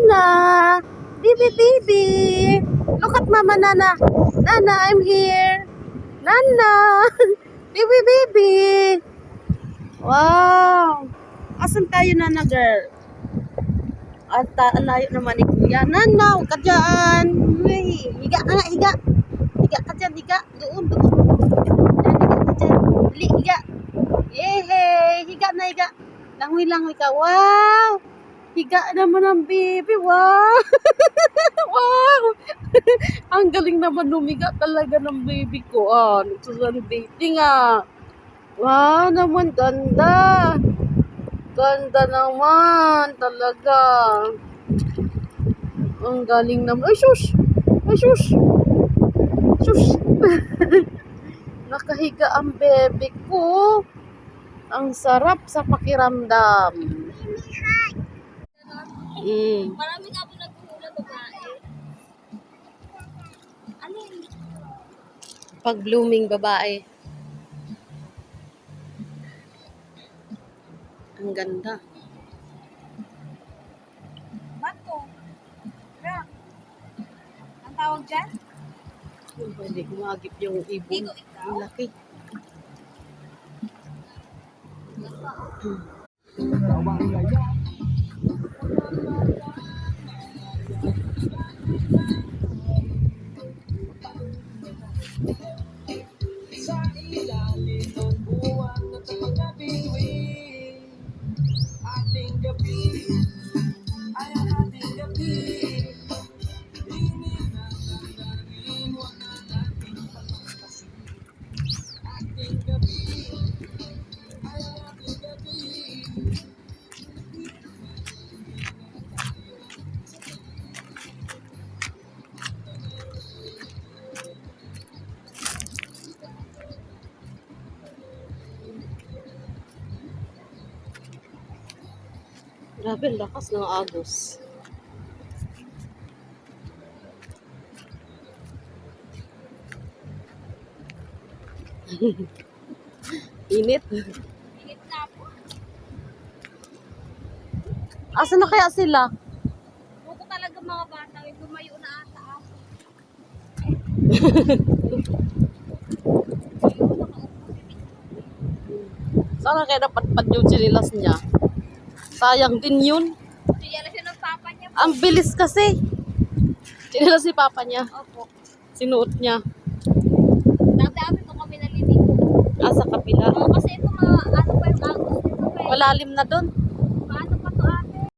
Nana, baby. Look at Mama Nana. Nana, I'm here. Nana, baby. Wow. Asan tayo, Nana girl? At layo naman ni Kuya. Nana, huwag ka dyan. Uy, higa ka nga, higa. Higa ka dyan, higa. Doon. Yan, higa ka dyan. Hili, higa. Yehey, higa na, higa. Langoy ka. Wow. Higa naman ang baby. Wow. Wow. Ang galing naman lumiga talaga ng baby ko. Nagsusundating Wow naman, ganda. Ganda naman talaga. Ang galing naman. Ay, sus. Nakahiga ang baby ko. Ang sarap sa pakiramdam. Marami nga po nagpuhula babae. Ano yun? Pag blooming babae. Ang ganda. Bato. Rak. Ang tawag dyan? Hindi kumagip yung ibon. Ang laki. Sa ilalim ng buwan at sa mga bituin, ating gabi ay ang ating gabi. Dinig na nandarin, wag na natin pagpapasi. Ating gabi ay ang ating gabi. Grabe, lakas ng agos. Init. Init na po. Asa na kaya sila? Buko talaga mga bata. May lumayo na ata ako. Sana kaya napatpad yung chinilas niya. Sayang din yun. Siyala siya ng papa niya po. Ang bilis kasi. Chinilas si papa niya. Opo. Sinuot niya. Dami po kami naliligo. Sa kapila. Kasi ito mga ano pa yung agos nito. Malalim na doon.